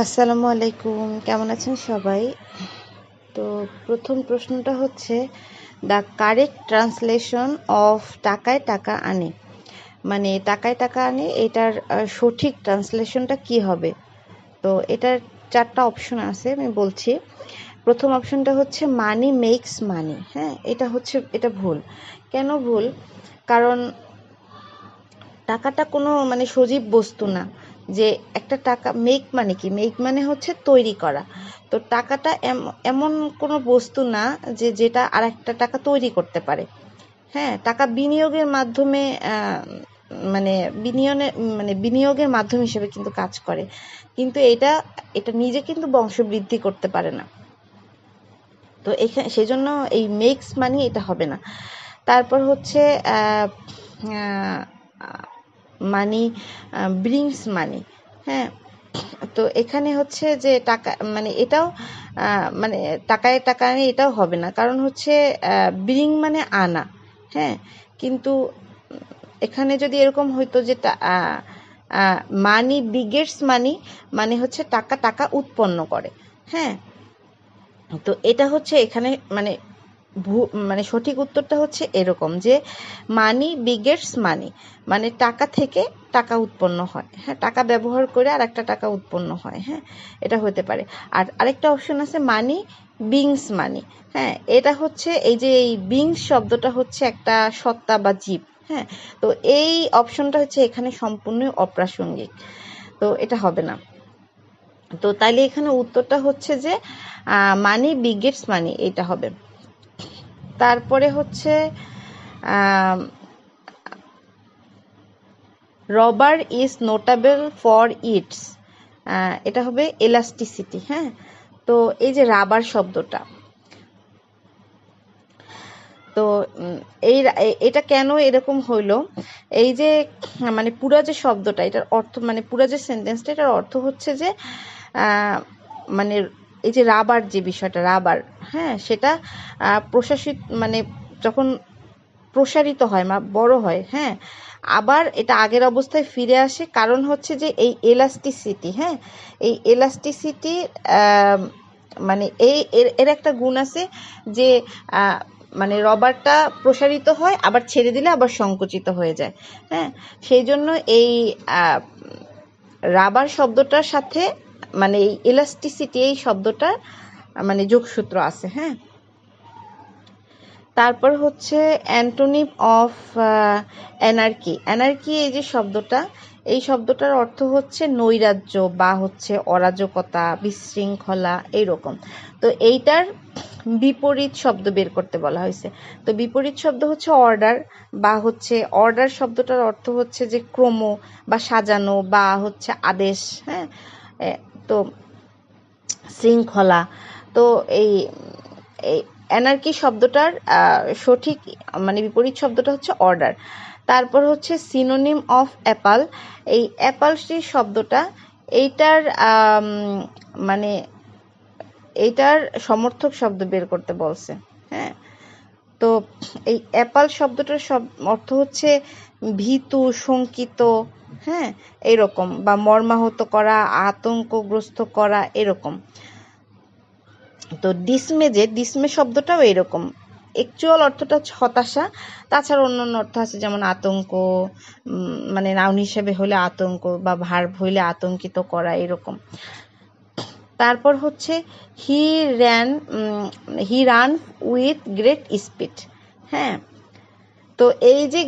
আসসালামু আলাইকুম, কেমন আছেন সবাই? তো প্রথম প্রশ্নটা হচ্ছে দ্য কারেক্ট ট্রান্সলেশন অফ টাকায় টাকা আনে, মানে টাকায় টাকা আনে এটার সঠিক ট্রান্সলেশনটা কি হবে? তো এটার 4টা অপশন আছে, আমি বলছি। প্রথম অপশনটা হচ্ছে মানি মেক্স মানি। হ্যাঁ, এটা ভুল। কেন ভুল? কারণ টাকাটা কোনো মানে সজীব বস্তু না যে একটা টাকা মেক মানে কি, মেক মানে হচ্ছে তৈরি করা। তো টাকাটা এমন কোনো বস্তু না যে যেটা আর একটা টাকা তৈরি করতে পারে। হ্যাঁ, টাকা বিনিয়োগের মাধ্যমে মানে বিনিয়োগের মাধ্যম হিসেবে কিন্তু কাজ করে, কিন্তু এটা এটা নিজে কিন্তু বংশবৃদ্ধি করতে পারে না। তো এখানে সেজন্য এই মেক্স মানি এটা হবে না। তারপর হচ্ছে মানি ব্রিংস মানি। হ্যাঁ, তো এখানে হচ্ছে যে টাকা মানে এটাও মানে টাকায় টাকা আনে, এটাও হবে না। কারণ হচ্ছে ব্রিং মানে আনা। হ্যাঁ, কিন্তু এখানে যদি এরকম হইতো যে মানি বিগেটস মানি, মানে হচ্ছে টাকা টাকা উৎপন্ন করে। হ্যাঁ, তো এটা হচ্ছে এখানে মানে মানে সঠিক উত্তরটা হচ্ছে এরকম যে মানি বিগেটস মানি, মানে টাকা থেকে টাকা উৎপন্ন হয়। হ্যাঁ, টাকা ব্যবহার করে আর একটা টাকা উৎপন্ন হয়। হ্যাঁ, এটা হতে পারে। আর আরেকটা অপশন আছে মানি বিংস মানি। হ্যাঁ, এটা হচ্ছে এই যে এই বিংস শব্দটা হচ্ছে একটা সত্তা বা জীব। হ্যাঁ, তো এই অপশনটা হচ্ছে এখানে সম্পূর্ণ অপ্রাসঙ্গিক, তো এটা হবে না। তো তাইলে এখানে উত্তরটা হচ্ছে যে মানি বিগেটস মানি, এটা হবে। তারপরে হচ্ছে rubber is notable for its, এটা হবে এলাস্টিসিটি। হ্যাঁ, তো এই যে রাবার শব্দটা, তো এটা কেন এরকম হইলো? এই যে মানে পুরা যে শব্দটা, এটার অর্থ মানে পুরা যে সেন্টেন্সটা, এটার অর্থ হচ্ছে যে মানে এই যে রাবার, যে বিষয়টা রাবার, হ্যাঁ, সেটা প্রশাসিত মানে যখন প্রসারিত হয় বা বড় হয়, হ্যাঁ, আবার এটা আগের অবস্থায় ফিরে আসে। কারণ হচ্ছে যে এই এলাস্টিসিটি, হ্যাঁ, এই এলাস্টিসিটি মানে এর একটা গুণ আছে যে মানে রবারটা প্রসারিত হয়, আবার ছেড়ে দিলে আবার সংকুচিত হয়ে যায়। হ্যাঁ, সেই জন্য এই রাবার শব্দটার সাথে মানে এই এলাস্টিসিটি এই শব্দটার মানে যোগসূত্র আছে। হ্যাঁ, তারপর হচ্ছে অ্যান্টোনিম অফ অ্যানার্কি। অ্যানার্কি এই যে শব্দটা, এই শব্দটার অর্থ হচ্ছে নৈরাজ্য বা হচ্ছে অরাজকতা, বিশৃঙ্খলা, এইরকম। তো এইটার বিপরীত শব্দ বের করতে বলা হয়েছে। তো বিপরীত শব্দ হচ্ছে অর্ডার, বা হচ্ছে অর্ডার শব্দটার অর্থ হচ্ছে যে ক্রম বা সাজানো বা হচ্ছে আদেশ। হ্যাঁ, তো শৃঙ্খলা। তো এই অ্যানার্কি শব্দটার সঠিক মানে বিপরীত শব্দটা হচ্ছে অর্ডার। তারপর হচ্ছে সিনোনিম অফ অ্যাপাল। এই অ্যাপাল যে শব্দটা, এইটার মানে এইটার সমর্থক শব্দ বের করতে বলছে। হ্যাঁ, তো এই অ্যাপাল শব্দটার অর্থ হচ্ছে ভীতু, শঙ্কিত, হ্যাঁ, এরকম, বা মর্মাহত করা, আতঙ্কগ্রস্ত করা, এরকম। তো ডিসমে শব্দটাও এরকম। অ্যাকচুয়াল অর্থটা হচ্ছে হতাশা, তাছাড়া অন্যান্য অর্থ আছে, যেমন আতঙ্ক, মানে নাউন হিসেবে হলে আতঙ্ক, বা ভার্ব হইলে আতঙ্কিত করা, এরকম। তারপর হচ্ছে he ran with great speed. হ্যাঁ, তো এই যে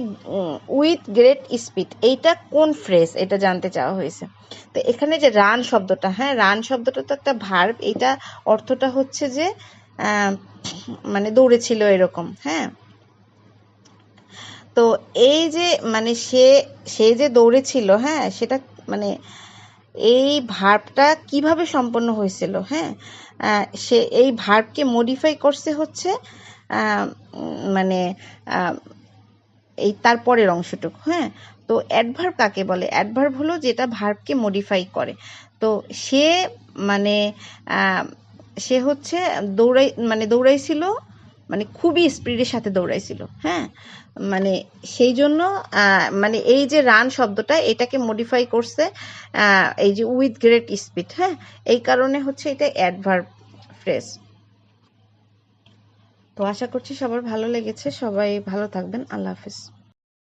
উইথ গ্রেট স্পিড, এইটা কোন ফ্রেজ, এটা জানতে চাওয়া হয়েছে। তো এখানে যে রান শব্দটা, হ্যাঁ, রান শব্দটা তো একটা ভার্ব, এটা অর্থটা হচ্ছে যে মানে দৌড়েছিল, এরকম। হ্যাঁ, তো এই যে মানে সে যে দৌড়েছিল, হ্যাঁ, সেটা মানে এই ভার্বটা কিভাবে সম্পন্ন হয়েছিল? হ্যাঁ, সে এই ভার্বকে মডিফাই করছে হচ্ছে মানে এই তারপরের অংশটুকু। হ্যাঁ, তো অ্যাডভার্ব কাকে বলে? অ্যাডভার্ব হলো যেটা ভার্বকে মডিফাই করে। তো সে মানে সে হচ্ছে দৌড়াইছিল, মানে খুবই স্পিডের সাথে দৌড়াইছিল। হ্যাঁ, মানে সেই জন্য মানে এই যে রান শব্দটা এটাকে মডিফাই করছে এই যে উইথ গ্রেট স্পিড। হ্যাঁ, এই কারণে হচ্ছে এটা অ্যাডভার্ব ফ্রেজ। তো আশা করছি সবার ভালো লেগেছে, সবাই ভালো থাকবেন। আল্লাহ হাফেজ।